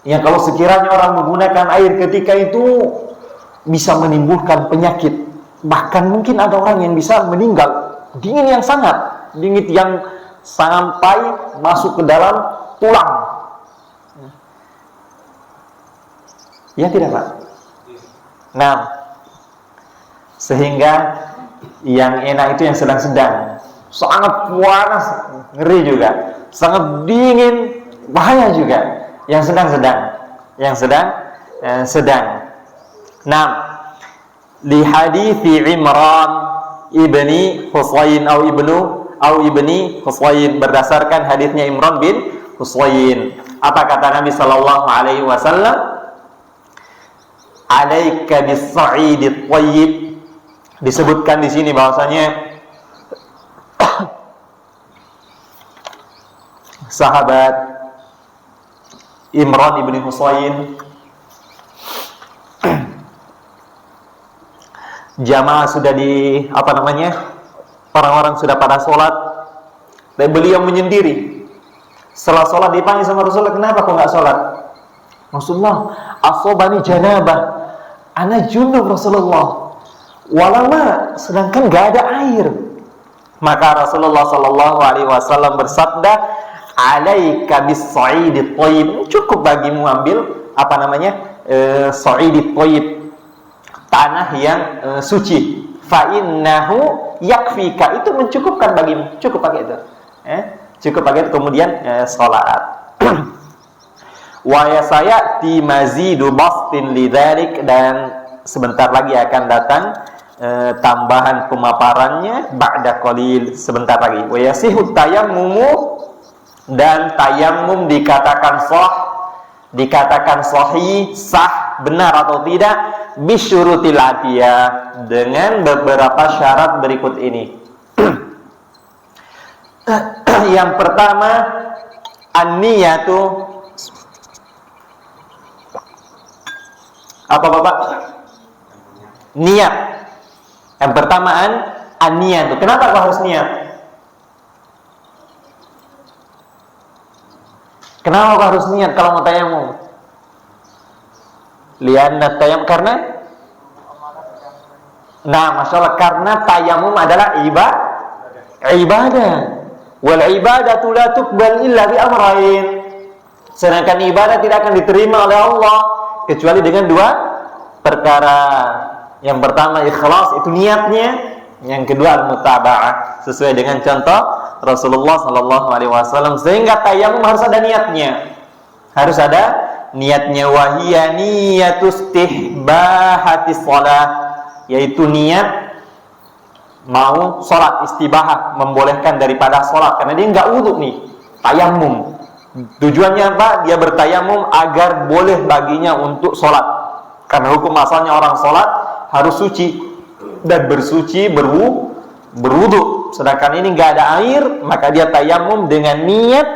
Yang kalau sekiranya orang menggunakan air ketika itu bisa menimbulkan penyakit. Bahkan mungkin ada orang yang bisa meninggal. Dingin yang sangat, dingin yang sampai masuk ke dalam tulang. Ya tidak Pak? Nah, sehingga yang enak itu yang sedang-sedang. Sangat panas, ngeri juga. Sangat dingin, bahaya juga. Yang sedang-sedang. Yang sedang. Nah, li hadithi Imran ibni Husain atau ibni Husain, berdasarkan hadisnya Imran bin Husain. Apa kata Nabi sallallahu alaihi wasallam? Alaika bis-sa'idit thayyib. Disebutkan di sini bahwasanya sahabat Imran ibni Husain jamaah sudah orang-orang sudah pada sholat, dan beliau menyendiri. Setelah sholat dipanggil sama Rasulullah, kenapa kok nggak sholat? Rasulullah, asobani janabah, ana junub Rasulullah, walama, sedangkan nggak ada air. Maka Rasulullah Sallallahu Alaihi Wasallam bersabda, alaika bis-sa'idit thayyib, cukup bagimu ambil sa'idit thayyib, tanah yang suci. Fa innahu yakfika, itu mencukupkan bagimu, cukup pakai itu. Cukup pakai itu, kemudian salat. Wa yasayati mazidu bastin lidzalik, dan sebentar lagi akan datang tambahan pemaparannya ba'da qalil, sebentar lagi. Wa yasihu tayammumu, dan tayammum dikatakan sahih, sah, benar atau tidak, bisyurutil atiyah, dengan beberapa syarat berikut ini. Yang pertama, an-niyatu. Apa Bapak? Niat. Yang pertama an-niyatu. Kenapa kau harus niat? Kenapa kau harus niat kalau mau tayamum? Lianna tayamum, karena Masya Allah, karena tayamum adalah ibadah. Wal ibadatu la tuqbal illa bi amrayn. Sedangkan ibadah tidak akan diterima oleh Allah kecuali dengan dua perkara. Yang pertama ikhlas, itu niatnya. Yang kedua al-mutaba'ah, sesuai dengan contoh Rasulullah Sallallahu Alaihi Wasallam. Sehingga tayamum harus ada niatnya. Harus ada niatnya. Wahiyya niyatu istihbahatis shalah, yaitu niat mau sholat, istibahah, membolehkan daripada sholat, karena dia nggak wudhu nih, tayamum. Tujuannya apa? Dia bertayamum agar boleh baginya untuk sholat, karena hukum asalnya orang sholat harus suci dan bersuci berwudhu. Sedangkan ini nggak ada air, maka dia tayamum dengan niat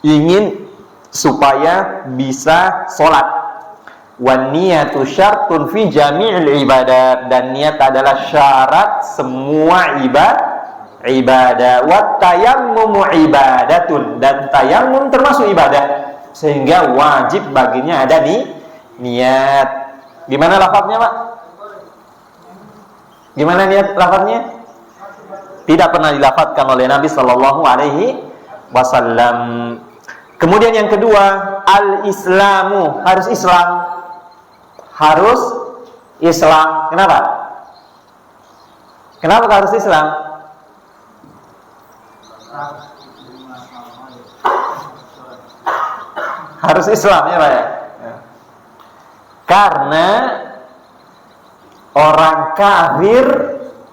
ingin supaya bisa sholat. Wan niyatu syartun fi jami'il ibadat, dan niat adalah syarat semua ibadah. Wat tayammumu ibadatun, dan tayamum termasuk ibadah, sehingga wajib baginya ada niat. Gimana lafadznya Pak? Gimana niat lafadznya? Tidak pernah dilafadzkan oleh Nabi Sallallahu Alaihi Wasallam. Kemudian yang kedua, al-islamu, harus Islam. Harus Islam. Kenapa? Kenapa harus Islam? Harus Islam ya Pak ya? Karena orang kafir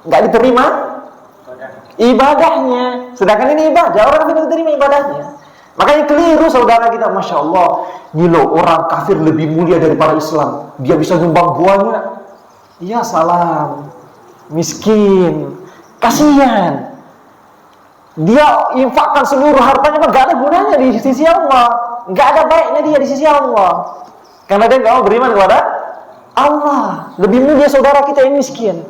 nggak diterima ibadahnya. Sedangkan ini ibadah, orang kafir diterima ibadahnya. Makanya keliru saudara kita, Masya Allah, ini loh, orang kafir lebih mulia daripada Islam, dia bisa nyumbang buahnya. Ya salam, miskin, kasihan. Dia infakkan seluruh hartanya, gak ada gunanya di sisi Allah, gak ada baiknya dia di sisi Allah, karena dia gak mau beriman kepada Allah. Lebih mulia saudara kita yang miskin.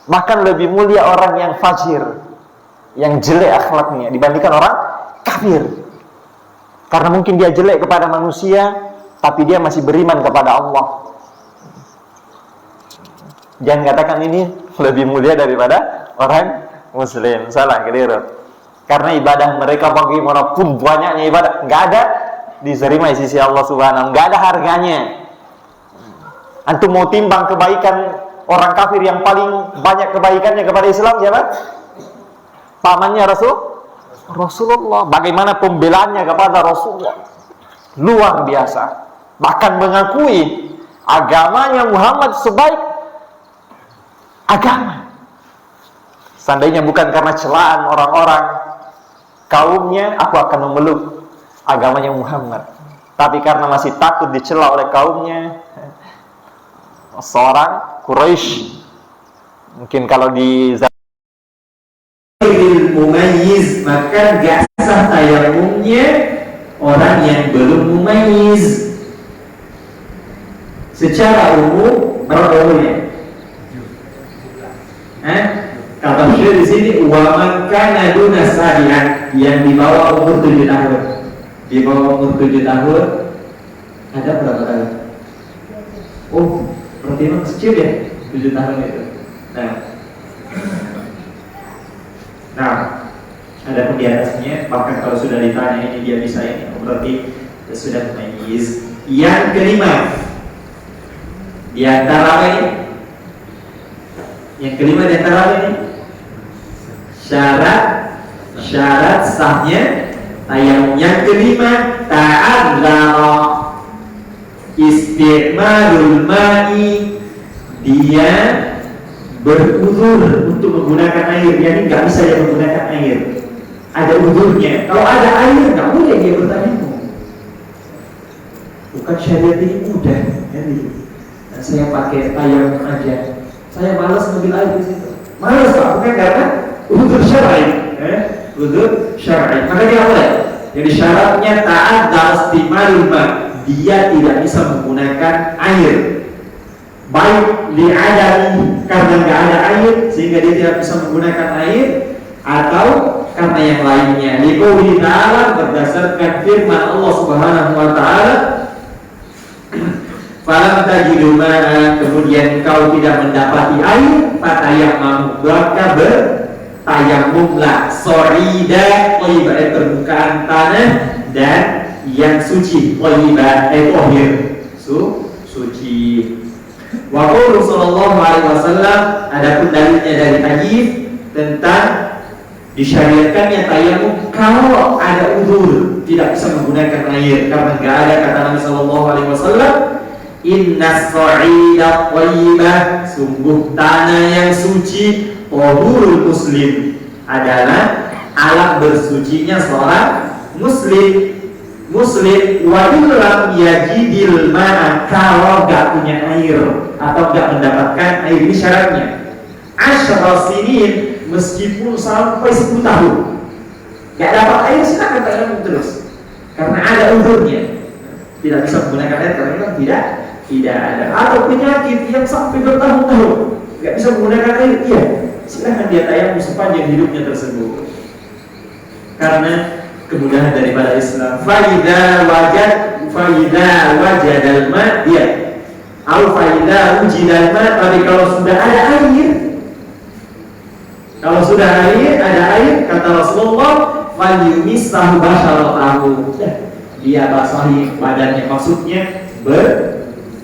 Bahkan lebih mulia orang yang fajir, yang jelek akhlaknya, dibandingkan orang kafir. Karena mungkin dia jelek kepada manusia, tapi dia masih beriman kepada Allah. Jangan katakan ini lebih mulia daripada orang muslim. Salah, keliru. Karena ibadah mereka bagaimanapun banyaknya ibadah, nggak ada diterima di sisi Allah Subhanahu, nggak ada harganya. Antum mau timbang kebaikan orang kafir yang paling banyak kebaikannya kepada Islam siapa? Pamannya Rasulullah. Bagaimana pembelaannya kepada Rasulullah? Luar biasa. Bahkan mengakui agamanya Muhammad sebaik agama. Seandainya bukan karena celaan orang-orang kaumnya, aku akan memeluk agamanya Muhammad. Tapi karena masih takut dicela oleh kaumnya, seorang Quraisy, mungkin kalau di mumayyiz, maka gak sah tayamumnya orang yang belum mumayyiz. Secara umum, berapa umurnya? Kata Syekh di sini, wa man kana duna sabi'an, yang di bawah umur 7 tahun. Di bawah umur 7 tahun ada berapa kali? Oh, berarti memang kecil ya 7 tahun itu. Nah, ada pun di atasnya, bahkan kalau sudah ditanya ini dia bisa ini, berarti sudah mumayyiz. Yang kelima, di antara ini, yang kelima di antara ini, syarat sahnya tayamum. Yang kelima, ta'adzara isti'malul ma'i, dia beruzur untuk menggunakan air. Dia ini nggak bisa dia menggunakan air, ada uzurnya. Kalau ada air nggak boleh dia bertayamum. Bukan syariat ini mudah, jadi saya pakai tayamum aja. Saya malas ngambil air di situ. Malas Pak, bukan karena uzur syar'i, uzur syar'i. Maka dia boleh. Jadi syaratnya taat dalam istimalul ma, dia tidak bisa menggunakan air. Baik li'adami, karena nggak ada air sehingga dia tidak bisa menggunakan air, atau karena yang lainnya. Liqoulihi ta'ala, berdasarkan firman Allah Subhanahu wa taala, falam tajidu ma'a, kemudian kau tidak mendapati air, fatayammamu, maka bertayamumlah, sorida, thayyibah, permukaan tanah dan yang suci, thayyibah, tahir, suci. Wa qala sallallahu alaihi wasallam, adapun dalilnya dari hadis tentang disyariatkannya tayamum kalau ada uzur, tidak bisa menggunakan air. Karena enggak ada, kata Nabi sallallahu alaihi wasallam, innas sa'ida thayyibah, sungguh tanah yang suci, tahurul muslim, adalah alat bersucinya seorang muslim. Wa illam yajidil ma'a, kalau gak punya air atau gak mendapatkan air, ini syaratnya asyra sinin, meskipun sampai 10 tahun gak dapat air, silakan tayamum terus karena ada uzurnya. Tidak bisa menggunakan air karena memang tidak ada, atau penyakit yang sampai bertahun-tahun gak bisa menggunakan air, iya silakan dia tayamum sepanjang hidupnya tersebut, karena kemudahan daripada Islam. Faida wajadal ma, dia au faida wujidal ma, tapi kalau sudah ada air, ada air, kata Rasulullah, falyumissahu basyaratahu, dia basahi badannya, maksudnya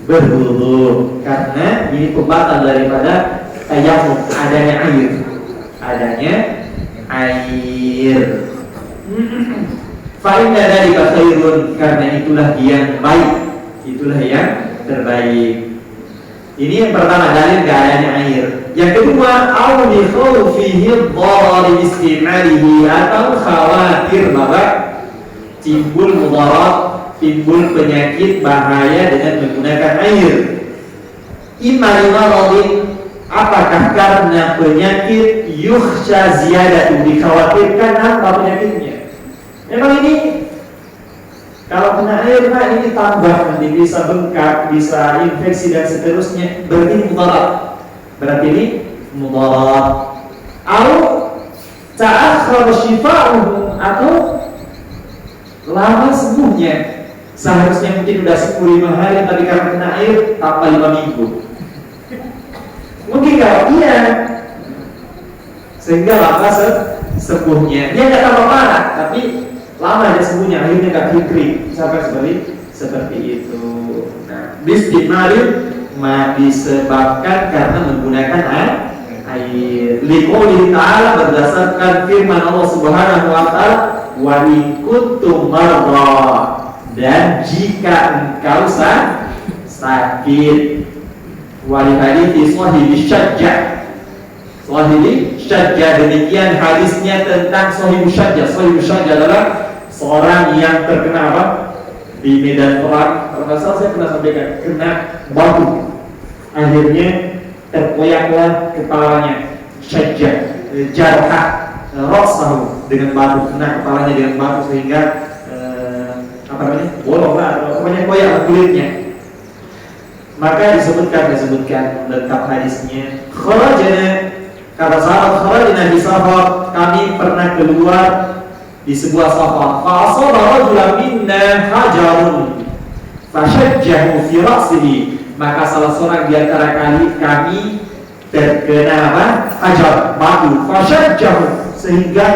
berwudu, karena ini pembatal daripada tayamum, adanya air. Fa'inna dzalika khairun, karena itulah yang baik, itulah yang terbaik. Ini yang pertama, dalil keadaannya air. Yang kedua, au bi khawfihi dharar istimalihi, atau khawatir bahwa timbul mudarat, timbul penyakit bahaya dengan menggunakan air. Imma limaradin, apakah karena penyakit yukhsha ziyadatu, dikhawatirkan apa penyakitnya? Memang ini kalau kena air, nah ini tambah, nanti bisa bengkak, bisa infeksi dan seterusnya, berarti mudarat. Au ta'akhkhar shifa'uhu, atau lama sembuhnya. Seharusnya mungkin udah sembuh 5 hari, tapi karena kena air tambah 5 minggu. Mungkin kalau iya, sehingga lama sembuhnya. Dia nggak tambah parah, tapi lama dia sembuhnya, akhirnya nggak krik sampai seperti itu. Nah, bistimali disebabkan karena menggunakan air. Liqoulihi ta'ala, berdasarkan firman Allah Subhanahu wa taala, wa in kuntum marda, dan jika engkau sakit. Wa li hadithi sahibi Syajjah, demikian hadisnya tentang Sahibu Syajjah. Sahibu Syajjah adalah seorang yang terkena apa? Di medan perang. Kalau nggak salah saya pernah sampaikan, kena batu, akhirnya terkoyaklah kepalanya. Syajjah, jarhah rasahu, dengan batu, kena kepalanya dengan batu sehingga bolong lah, atau pokoknya koyak kulitnya. Maka disebutkan lengkap hadisnya. Kharajana, kata sahabat, kharajna di safar, kami pernah keluar di sebuah safar. Fa asaba rajulan minna hajarun fashajjahu fi ra'sihi, maka salah seorang di antara kami terkena apa? Hajar, batu, fashajjahu, sehingga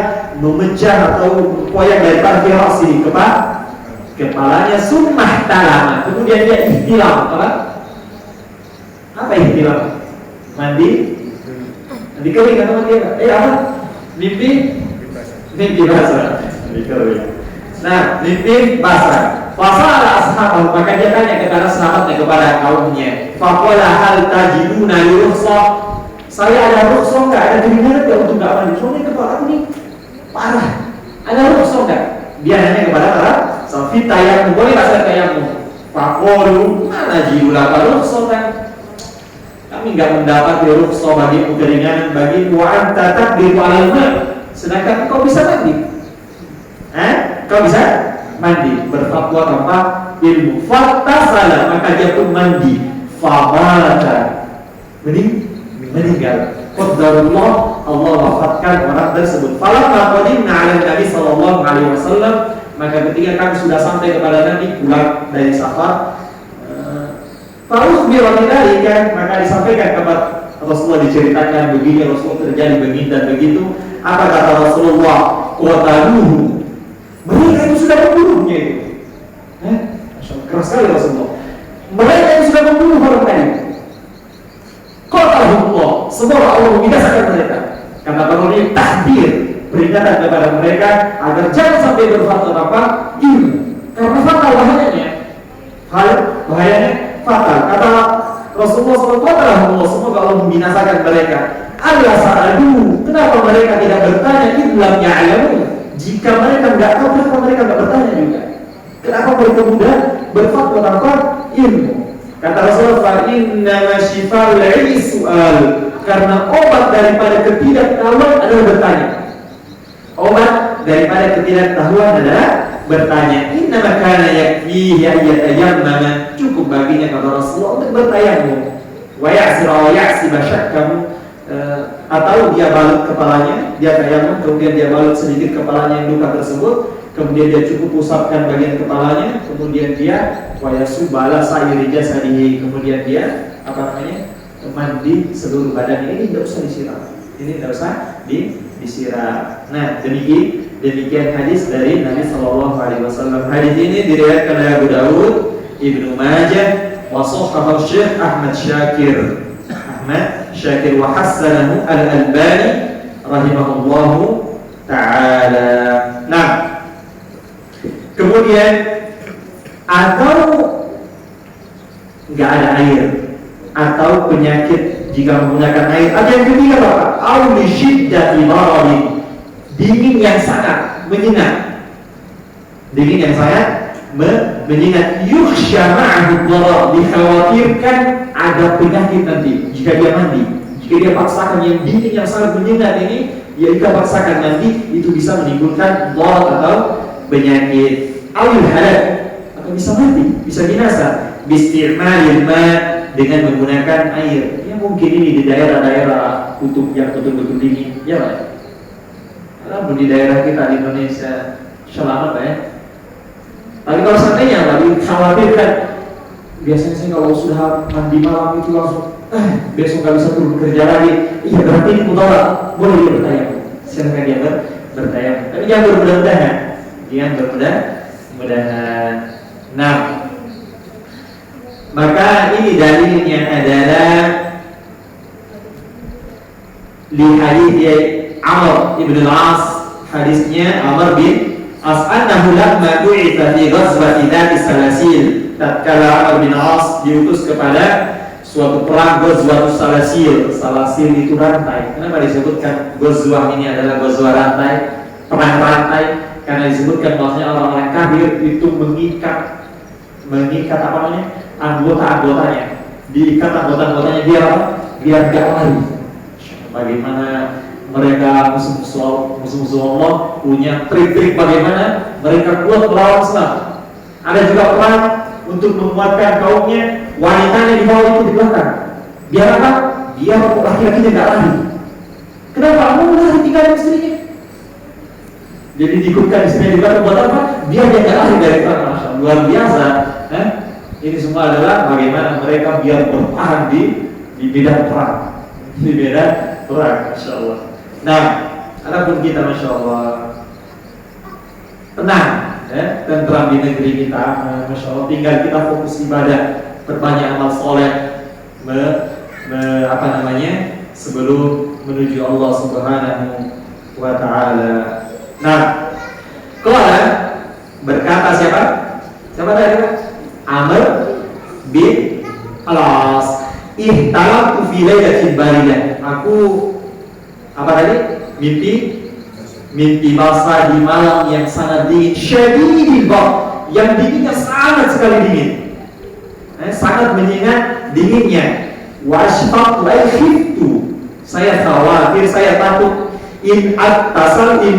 memecah atau koyak daripada fi ra'sihi, kepalanya. Summah talama, kemudian dia ihtilam. Apa ihtilam? Mandi kering atau mandi apa? Apa? Mimpi basah. Nah, mimpi basah. Fasala ashabahu, maka dia tanya kepada sahabatnya, kepada kaumnya. Faqala hal tajiduna rukhsah? Saya ada rukhsah enggak? Ada keringanan enggak untuk enggak mandi? Soalnya kepala aku nih parah. Ada rukhsah enggak? Dia nanya kepada para sahabat, tayamum, boleh enggak saya tayamum? Faqalu mana jidulah rukhsah kan? Kami enggak mendapat rukhsah bagi keringanan bagi wa anta taqdiru 'alal ma', sedangkan kau bisa mandi. Kau bisa mandi, berfatwa tanpa ilmu. Fattasala, maka dia pun mandi. Famata, meninggal. Qadarullah, Allah wafatkan orang tersebut. Falamma qadimna 'ala Nabi sallallahu alaihi wasallam, maka ketika kami sudah sampai kepada Nabi, pulang dari safar, maka disampaikan kabar Rasulullah, diceritakan begini, Rasulullah terjadi begini dan begitu. Apa kata Rasulullah? Qataluhu, mereka itu sudah membunuhnya itu. Keras sekali Rasulullah. Mereka itu sudah membunuh orang tadi. Qatalahullah, semoga Allah membinasakan mereka. Kata Rasulullah, tahdir, peringatan kepada mereka agar jangan sampai berfatwa apa ilmu, karena fatal bahayanya. Bahayanya fatal. Kata Rasulullah SAW, semoga Allah membinasakan mereka. Allah sa'adu, kenapa mereka tidak bertanya? Idlam ya'lamu, jika mereka tidak tahu, kenapa mereka tidak bertanya juga? Kenapa mereka mudah berfatwa tanpa ilmu? Kata Rasulullah, fa'innama shifa'ul 'ilmi su'al, karena obat daripada ketidaktahuan adalah bertanya. Obat daripada ketidaktahuan adalah bertanya. Innama kana yakfihi ayyatayammama, cukup baginya kata Rasulullah untuk bertayamum. Wa ya'sira wa ya'siba syakkamu, atau dia balut kepalanya, dia tayamum, kemudian dia balut sedikit kepalanya yang luka tersebut, kemudian dia cukup usapkan bagian kepalanya, kemudian dia wa yasubala sa'iri jasadihi, kemudian dia mandi seluruh badan. Ini tidak usah disiram. Ini tidak usah disiram. Nah, demikian hadis dari Nabi Sallallahu Alaihi Wasallam. Hadis ini diriwayatkan oleh Abu Dawud, Ibnu Majah, wa shahahahu Syekh Ahmad Syakir wa hassanahu Al-Albani rahimahullahu taala. Nah, kemudian atau nggak ada air atau penyakit jika menggunakan air. Ada yang ketiga Bapak, au li syiddati maradin, dingin yang sangat menyengat. Dingin yang sangat menyengat. Yukhsha ma'ahu dharar, dikhawatirkan ada penyakit nanti jika dia mandi. Jika dia paksakan yang dingin yang sangat menyengat ini, dia paksakan mandi, itu bisa menimbulkan dharar atau penyakit. Awil halak, atau bisa mati, bisa binasa. Bisti'malil ma', dengan menggunakan air. Ya mungkin ini di daerah-daerah kutub yang betul-betul dingin, ya Pak. Kalau di daerah kita di Indonesia, selamat Pak ya. Tapi kalau seandainya lagi khawatirkan, biasanya saya kalau sudah mandi malam itu langsung besok nggak bisa turun kerja lagi. Iya berarti ini mutawat, boleh dia bertayang. Silakan dia bertayang. Tapi jangan bermudah-mudahan. Jangan bermudah-mudahan. Nah, maka ini dalilnya adalah li hadits Amr ibn al-As, hadisnya Amr bin As annahu lamma du'itha fi ghazwati dzati salasil, tatkala Amr bin As diutus kepada suatu perang Ghazwatus Salasil. Salasil itu rantai. Kenapa disebutkan Ghazwah ini adalah Ghazwah rantai, perang rantai? Karena disebutkan bahwasanya orang-orang kafir itu mengikat apa namanya? Anggota-anggotanya. Diikat anggota-anggotanya biar gak lari. Bagaimana mereka musuh-musuh Allah punya trik-trik bagaimana mereka kuat melawan Islam. Ada juga perang untuk menguatkan kaumnya, wanitanya di bawah itu di belakang. Biar apa? Biar laki-lakinya gak lari. Kenapa? Mau lari tinggalin istrinya. Jadi diikutkan istrinya di belakang buat apa? Biar dia gak lari dari perang. Masya Allah, luar biasa. Ini semua adalah bagaimana mereka biar bertahan di medan perang. Di medan perang, Masya Allah. Nah, adapun kita, Masya Allah, tenang, tentram di negeri kita, Masya Allah. Tinggal kita fokus ibadah, berbanyak amal soleh, sebelum menuju Allah Subhanahu wa Ta'ala. Nah, qala berkata siapa? Siapa tadi? Amr bin Al-As. Ihtalamtu fi lailatin baridah. Aku apa tadi? Mimpi basah di malam yang sangat dingin, syadidil bard, yang dinginnya sangat sekali dingin. Sangat menyengat dinginnya. Wa ashfaqtu ay khiftu. Saya khawatir, saya takut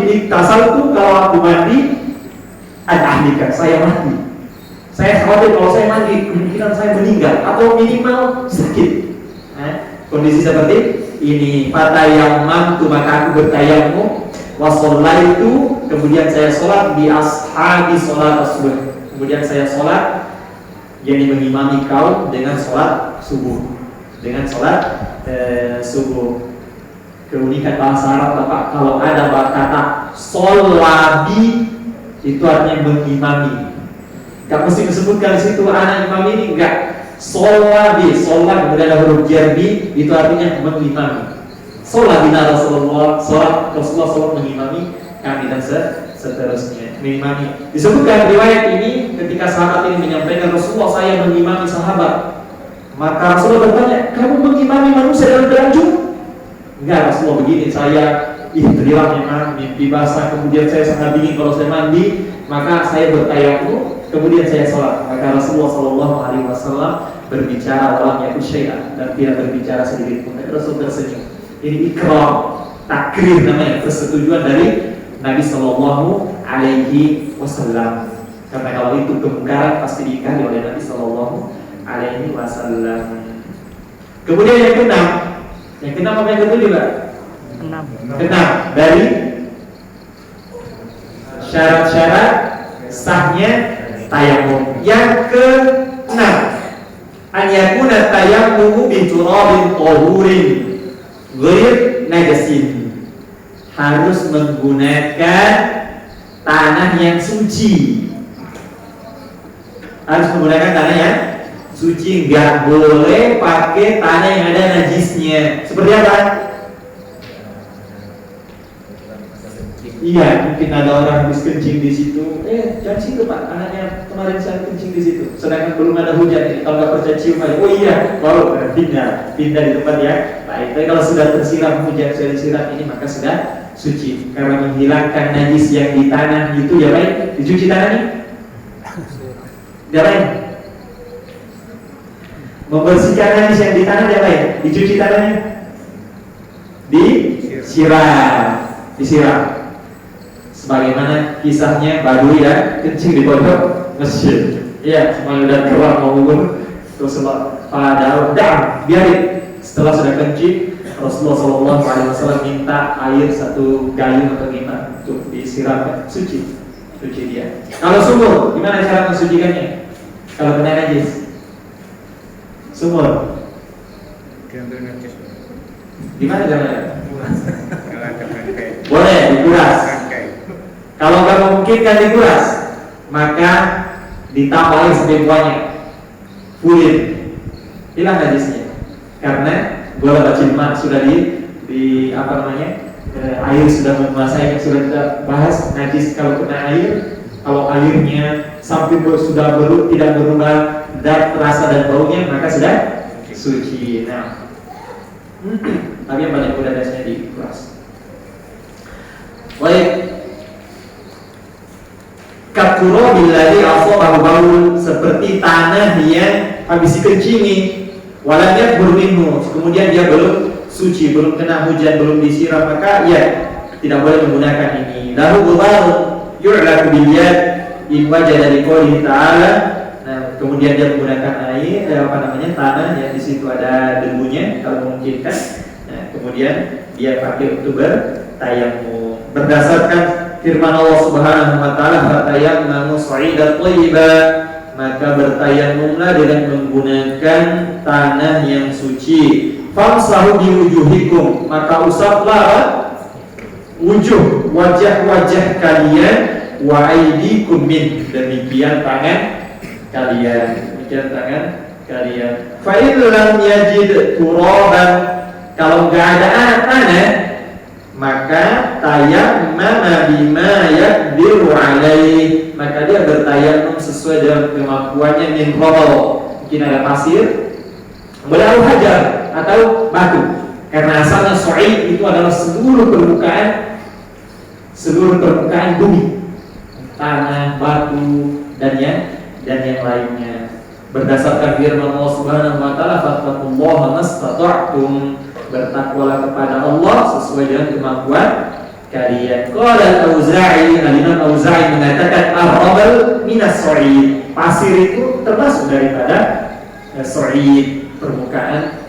iktasaltu kalau aku mandi ahlika, saya mati. Saya khawatir kalau saya mandi kemungkinan saya meninggal atau minimal sakit. Kondisi seperti ini. Fatayamamtu, maka aku bertayamum, wa shallaitu, kemudian saya sholat di ashabi sholat subuh. Kemudian saya sholat, yakni mengimami kaum dengan sholat subuh. Dengan sholat subuh. Keunikan bahasa Arab Bapak, kalau ada kata sholabi itu artinya mengimami. Gak mesti disebutkan di situ anak imam ini, enggak. Sholabi, sholat kemudian ada huruf jarbi, itu artinya mengimami. Sholat bina Rasulullah, sholat mengimami kami dan seterusnya. Mengimami. Disebutkan riwayat ini ketika sahabat ini menyampaikan, Rasulullah, saya mengimami sahabat. Maka Rasulullah bertanya, kamu mengimami manusia dalam keadaan? Enggak, Rasulullah begini, saya ihtilam memang mimpi basah, kemudian saya sangat dingin kalau saya mandi, maka saya bertayamum, kemudian saya sholat. Maka Rasulullah SAW berbicara walam yakul syai'an, dan tidak berbicara sedikit pun. Rasul tersenyum. Ini ikrar, takrir namanya, persetujuan dari Nabi SAW. Karena kalau itu kemungkaran pasti diingkari oleh Nabi SAW. Kemudian yang keenam. Yang keenam apa yang ketujuh, Pak? Keenam dari syarat-syarat sahnya tayamum. Yang keenam, an yakuna tayammumu bi turabin tahurin ghair najasin. Harus menggunakan tanah yang suci. Harus menggunakan tanah yang suci, nggak boleh pakai tanah yang ada najisnya. Seperti apa? Iya, mungkin ada orang habis kencing di situ. Jangan situ Pak, anaknya kemarin saya kencing di situ. Sedangkan belum ada hujan ini. Kalau nggak percaya cium aja. Oh iya, baru pindah di tempat ya. Baik, tapi kalau sudah tersiram hujan, sudah disiram ini maka sudah suci. Karena menghilangkan najis yang di tanah itu ya baik. Dicuci tanahnya? Ya baik. Membersihkan najis yang di tanah ya baik. Dicuci tanahnya? Disiram. Sebagaimana kisahnya Badui dan kencing di pondok masjid. Iya, semuanya udah keluar mau gugur. Terus pada biarin. Setelah sudah kencing, Rasulullah SAW minta air satu gayung atau gimana untuk disiram suci. suci dia. Kalau sumur, gimana cara mensucikannya? Kalau kena najis, sumur, gimana caranya? Boleh dikuras. Kalau nggak memungkinkan dikuras, maka ditambahin sampai banyak, fullin, hilang najisnya. Karena bola bacilma sudah di apa namanya? Air sudah menguasai, yang sudah kita bahas najis kalau kena air. Kalau airnya sampai sudah tidak berubah zat, rasa dan baunya, maka sudah suci. Nah, tapi yang banyak udah dasarnya dikuras. Baik, katuro billahi asabahu baul, seperti tanah yang habis dikencingi, walamnya berminhu, kemudian dia belum suci, belum kena hujan, belum disiram, maka ya tidak boleh menggunakan ini. Lahu gubarun yu'laku bilyad in wajada liqoulihi ta'ala. Nah, kemudian dia menggunakan air tanah yang di situ ada debunya kalau memungkinkan. Nah, kemudian dia pakai untuk bertayamum berdasarkan firman Allah Subhanahu wa taala, "Fatayammamu sa'idan thayyiban", maka bertayamumlah dengan menggunakan tanah yang suci. Famsahu biwujuhikum, maka usaplah wajah-wajah kalian, wa aydikum min, demikian tangan kalian, Fa in lam yajid turaban, kalau enggak ada tanah, maka tayammama bima yaqdiru alaih, maka dia bertayamum sesuai dengan kemampuannya. Min qabl, mungkin ada pasir, boleh hajar atau batu, karena asalnya su'id itu adalah seluruh permukaan bumi, tanah, batu, dan yang lainnya. Berdasarkan firman Allah Subhanahu wa taala, fattaqullaha mastata'tum, bertakwalah kepada Allah sesuai dengan kemampuan kalian. Qala al-Auza'i, Al-Imam Auza'i mengatakan ar-rabal minas su'id, pasir itu termasuk daripada su'id, permukaan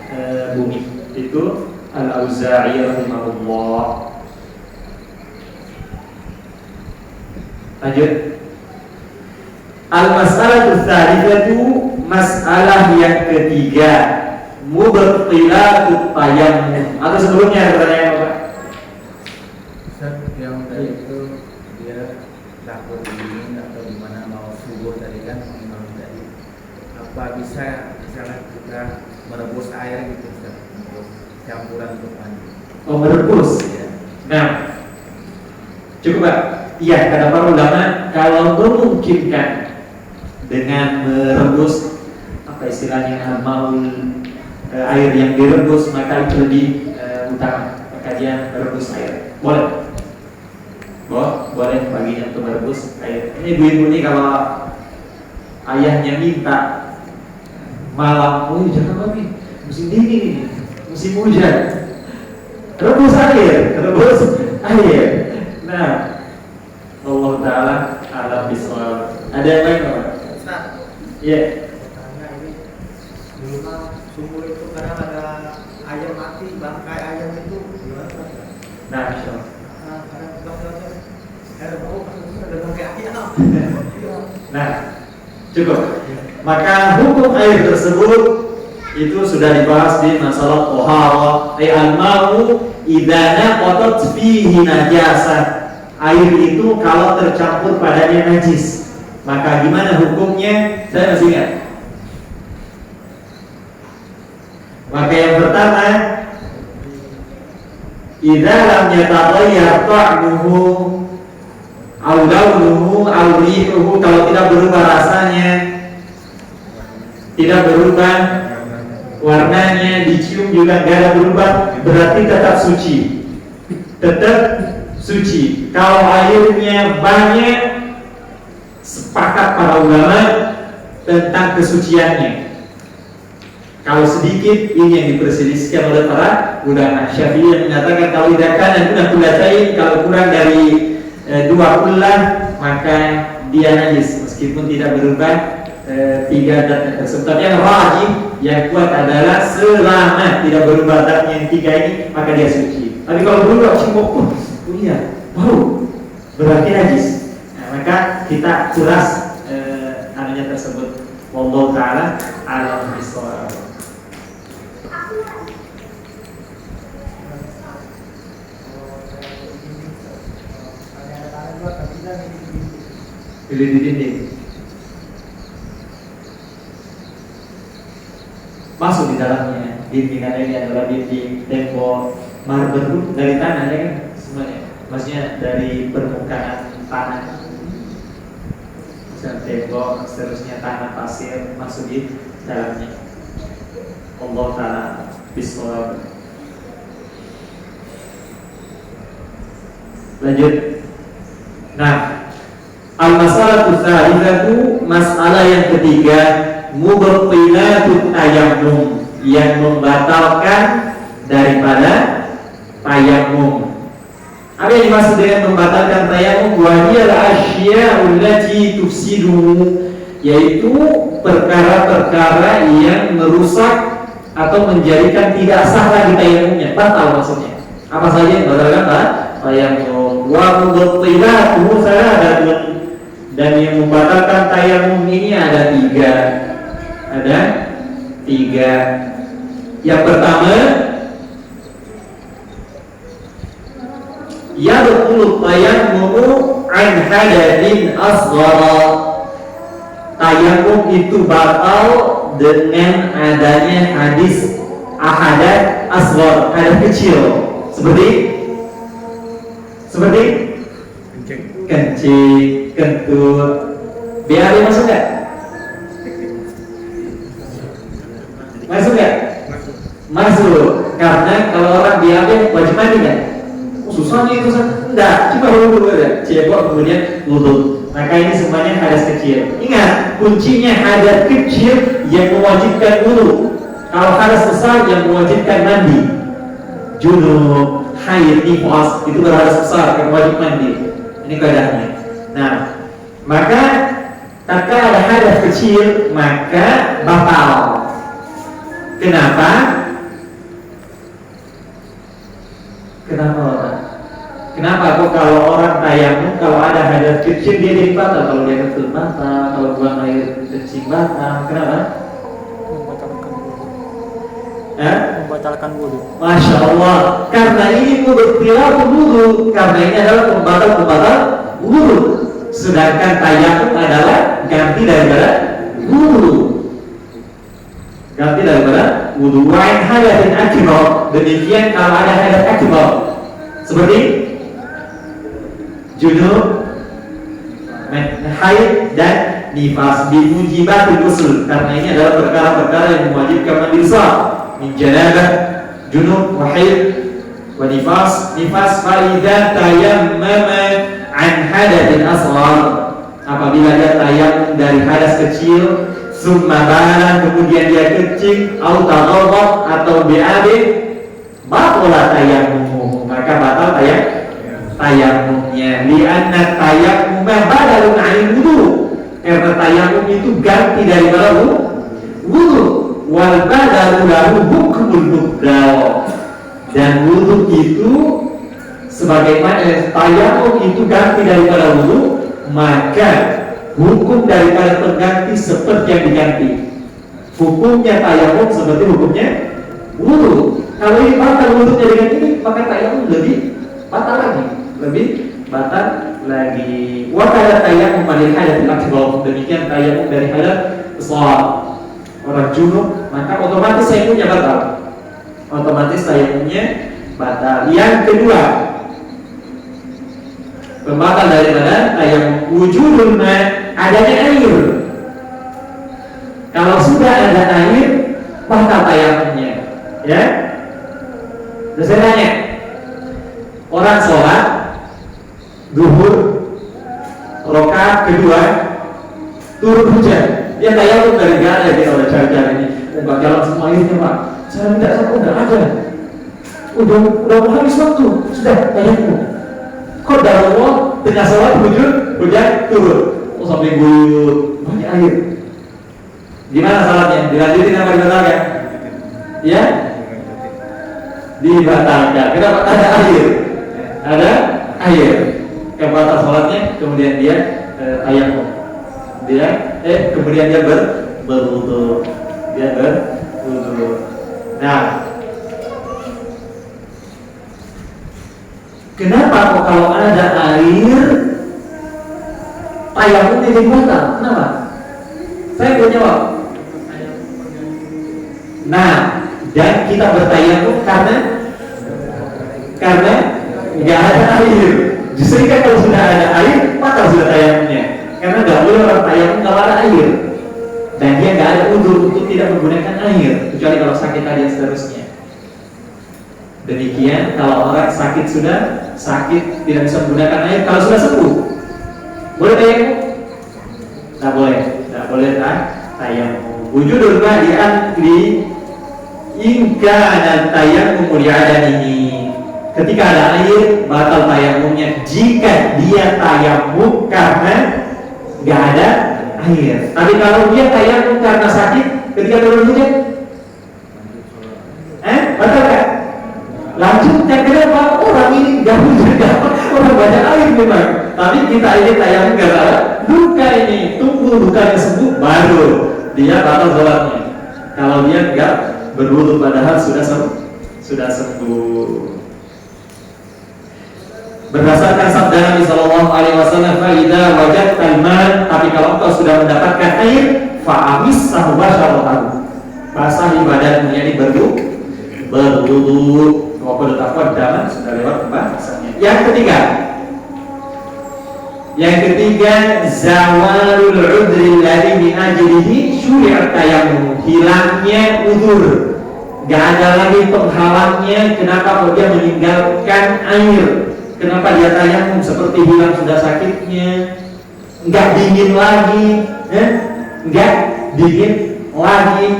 bumi. Itu Al-Auza'i rahimahullah. Lanjut. Al-mas'alatu tsalitsatu, masalah yang ketiga, mubtilatut tayammum. Atau sebelumnya ada pertanyaan apa? Yang tadi itu dia takut dingin atau gimana mau subuh tadi kan imam tadi. Apa bisa misalnya kita merebus air gitu untuk campuran untuk mandi? Oh, merebus. Ya. Nah, cukup Pak. Iya, kata para ulama, kalau memungkinkan dengan merebus, apa istilahnya, air yang direbus, maka itu lebih utama. Maka dia merebus air. Boleh. Boleh baginya untuk merebus air. Ini ibu-ibu ini kalau ayahnya minta malam, oh jangan mami, musim dingin ini, musim hujan, rebus air. Nah, Allah Ta'ala alam bisawab. Ada yang lain Pak? Ustaz, Iya. bertanya ini dulu kan sumur itu kadang ada ayam mati, bangkai ayam itu gimana Ustaz? Nah, insyaallah. Kadang ada bau kan ada bangkai ayam. Nah, cukup. Maka hukum air tersebut itu sudah dibahas di masalah tohara. Al-ma'u idza naqatat fihi najasah. Air itu kalau tercampur padanya najis, maka gimana hukumnya? Saya masih ingat. Maka yang pertama, idza lam yataghayyar ta'muhu aw launuhu aw rihuhu, kalau tidak berubah rasanya, tidak berubah warnanya, dicium juga tidak ada berubah, berarti tetap suci. Tetap suci. Kalau airnya banyak, sepakat para ulama tentang kesuciannya. Kalau sedikit, ini yang diperselisihkan oleh para ulama. Syafi'i yang mengatakan kalau tidak kan guna kulatain, kalau kurang dari 2 kulah, maka dia najis meskipun tidak berubah 3 zat tersebut. Tapi yang rajih, yang kuat adalah selama tidak berubah zat yang 3 ini, maka dia suci. Tapi kalau berubah cium, iya, baru berarti najis. Nah, maka kita kuras anunya tersebut. Wallahu ta'ala a'lam bishawab. Pilih di dinding. Masuk di dalamnya. Dinding ini adalah dinding, tembok, marmer dari tanah ya kan semuanya. Maksudnya dari permukaan tanah. Dan tembok, seterusnya tanah, pasir masuk di dalamnya. Allah Ta'ala bishawab. Lanjut. Nah, al-masalatu tsalitsatu, masalah yang ketiga, mubtilatut tayammum, yang membatalkan daripada tayammum. Apa yang dimaksud dengan membatalkan tayammum? Wa hiya al-asya'u allati tufsidu, yaitu perkara-perkara yang merusak atau menjadikan tidak sah lagi tayammumnya, batal maksudnya. Apa saja yang batalkan tayammum? Wa mubtilatuhu saladatun, dan yang membatalkan tayammum ini ada tiga. Ada tiga. Yang pertama, yadkhulu tayammumu an hadatsin asghara. Tayammum itu batal dengan adanya hadis ahadat asghar, hadas kecil. Seperti kencing, kentut. BAB masuk nggak? Masuk nggak? Masuk. Karena kalau orang BAB wajib mandi nggak? Susah nih itu, enggak, cuma wudhu aja. Cebok kemudian wudhu. Maka ini semuanya hadas kecil. Ingat, kuncinya hadas kecil yang mewajibkan wudhu. Kalau hadas besar yang mewajibkan mandi. Junub, haid, nifas itu berhadas besar yang wajib mandi. Ini kaidahnya. Nah, maka tatkala ada hadas kecil maka batal. Kenapa? Kenapa kok kalau orang tayammum kalau ada hadas kecil dia jadi batal? Kalau dia kentut batal, kalau buang air kencing batal. Kenapa? Membatalkan wudu. Masya Allah. Karena ini mubtilatun wudu. Karena ini adalah pembatal wudu. Sedangkan tayammum adalah ganti daripada wudu. Ganti daripada wudu. Wa in hadatsin akbar. Demikian kalau ada hadas akbar. Seperti junub, haid dan nifas, bimujibatul ghusl. Karena ini adalah perkara-perkara yang mewajibkan mandi besar. Min janabah, junub, wa haid, wa nifas. Nifas fa'idha tayammama an hadatsin asghar. Apabila dia tayammum dari hadas kecil, summa bana, kemudian dia kencing, au taghaddad atau BAB, batalah tayammum, maka batal tayammumnya. Li'anna tayammum badalun 'anil wudu. Karena tayammum itu ganti daripada wudu. Wal badalu lahu hukmul mubdal. Dan wudu itu sebagaimana tayammum itu ganti daripada wudu, maka hukum daripada pengganti seperti yang diganti. Hukumnya tayammum seperti hukumnya wudu. Kalau ini batal wudunya dengan ini, maka tayammum lebih batal lagi, Wa kana tayammum dari hadatsil akbar. Demikian tayammum dari hadas besar. Orang junub, maka otomatis tayammumnya batal. Yang kedua, pembatal daripada tayammum wujudul ma, adanya air. Kalau sudah ada air, batal tayammumnya. Ya. Terus saya tanya, orang sholat duhur rakaat kedua turun hujan, dia tayammum dari gak ada, dia udah cari-cari ini, nggak jalan semua airnya pak, saya minta sama nggak ada, udah mau habis waktu, sudah tayammum. Kok dalam tengah sholat hujan turun, sampai guyur banyak air. Gimana salatnya? Dilanjutin apa dibatalkan? Ya? Dibatalkan. Kenapa? Ada air. Yang batal sholatnya, kemudian dia tayamum. Kemudian dia berwudu. Nah, kenapa kok kalau ada air tayamum jadi batal? Kenapa? Saya belum jawab. Nah, dan kita bertayamum karena nggak ada air. Justru kan kalau sudah ada air, batal sudah tayamumnya. Karena nggak boleh orang tayamum kalau ada air. Dan dia nggak ada udzur untuk tidak menggunakan air, kecuali kalau sakit tadi dan seterusnya. Demikian kalau orang sakit tidak bisa menggunakan air, kalau sudah sembuh, boleh tayamum? Tidak boleh tayamum. Wujudul ma'i li inka dan tayamum li'adanihi. Ketika ada air, batal tayamumnya. Jika dia tayamum karena nggak ada air. Tapi kalau dia tayamum karena sakit, ketika turun hujan, batal kan? Lanjutkan, kenapa? Orang ini nggak hujan, orang banyak air memang. Tapi kita ini tayamum karena luka ini, tunggu lukanya sembuh, baru dia batal sholatnya. Kalau dia nggak berwudu padahal sudah sembuh. Berdasarkan sabda Nabi Sallallahu Alaihi Wasallam, "Faidah wajat kalman." Tapi kalau engkau sudah mendapatkan air, fa'amis sahwa syaratahu. Basah badanmu, yakni berwudu. Walaupun takwa dalam sudah lewat pembahasannya. Yang ketiga, zawalul udri alladhi min ajlihi syuri'at tayammum. Hilangnya udzur. Gak ada lagi penghalangnya kenapa dia meninggalkan air. Kenapa dia tayamum, seperti hilang sudah sakitnya, nggak dingin lagi,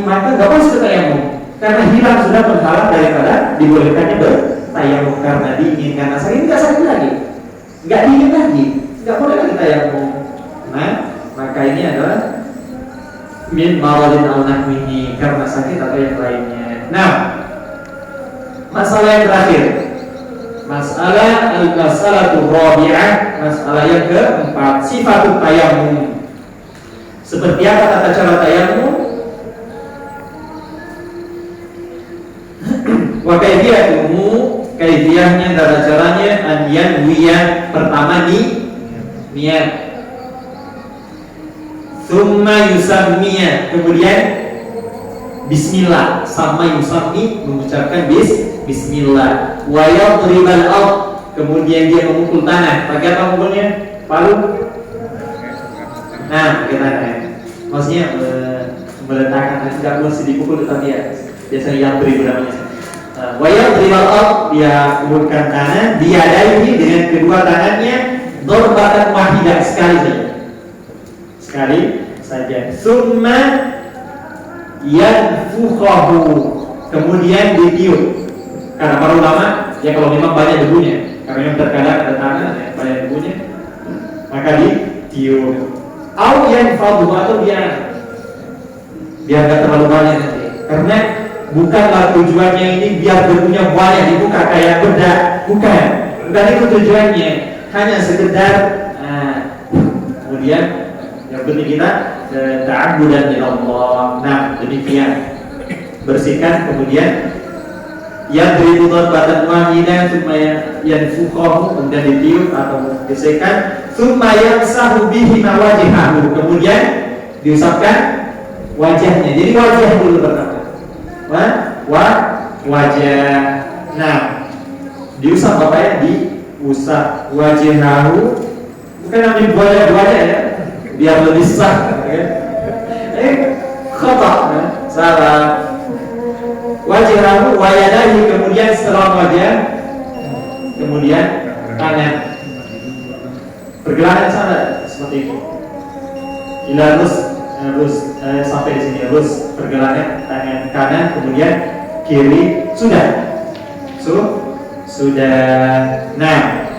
maka nggak boleh sudah tayamum, karena hilang sudah penghalang daripada dibolehkannya bertayamum karena dingin, karena sakit nggak sakit lagi, nggak dingin lagi, nggak boleh lagi tayamum. Nah, maka ini adalah min maradin al-nahmihi, karena sakit atau yang lainnya. Nah, masalah yang terakhir. Masalah al-masalatu rabi'ah, masalah yang keempat, sifatut tayamum. Seperti apa tata cara tayamum? Wa kaifiyahnya, tata caranya, an yanwiya, pertama niat. Tsumma yusammiya, kemudian bismillah, sama yusammi, mengucapkan bismillah. Wa yadribal ard, kemudian dia memukul tanah. Pakai apa mukulnya? Palu. Nah, pakai tanah. Maksudnya meletakkan, tidak mesti dipukul tetapi ya biasanya yadrib namanya. Wa yadribal ard, dia mukulkan tanah, diadaihi dengan kedua tangannya, darbatan wahidah, sekali saja. Summa yanfukhahu, kemudian ditiup. Karena para ulama, ya kalau memang banyak debunya, karena yang terkadang ada tanah banyak debunya, maka ditiup. Au yanfadhu, atau biar nggak terlalu banyak nanti. Karena bukanlah tujuannya ini biar debunya banyak di muka kayak bedak, bukan itu tujuannya. Hanya sekedar kemudian yang penting kita ta'abbudan ila Allah. Nah, demikian bersihkan, kemudian yadribu darbatan wahidah, thumma yanfukhahu, kemudian ditiup atau gesekan, thumma yamsahu bihi wajhahu, kemudian diusapkan wajahnya. Jadi wajah dulu pertama. Wajah. Nah, diusap apa ya? Diusap wajhahu. Bukan ambil wajah ya, biar lebih sah. Khata, salah. Wajhahu wa yadayhi, kemudian setelah wajah, kemudian tangan. Pergelangan sana seperti itu. Harus sampai di sini, harus pergelangan tangan kanan, kemudian kiri, sudah. Nah,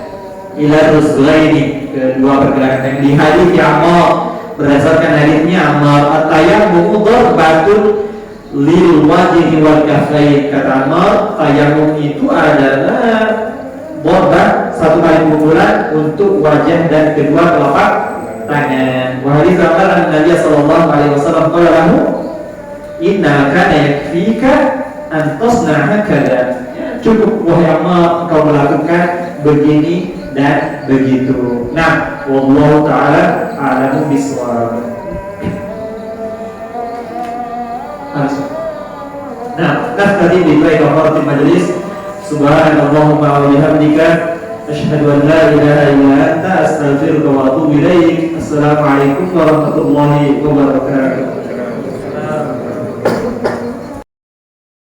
ila rusulaini, kedua pergelangan tangan. Di hadits Ammar, berdasarkan hadisnya Ammar, at-tayammum darbatun lil wajhi wal kaffain. Kata Ammar, tayamum itu adalah darbat, satu kali pukulan untuk wajah dan kedua telapak tangan. Wa hadits an Nabi sallallahu alaihi wasallam qala lahu inna kana yakfika an tasna'a kada. Cukup wahai Ammar kau melakukan begini dan begitu. Nah, wallahu taala a'lamu bissawab. Nah, tadi di baik kafaratul majlis. Subhanallahumma wa bihamdika asyhadu an la ilaha illa anta astaghfiruka wa atubu ilaik. Assalamualaikum warahmatullahi wabarakatuh.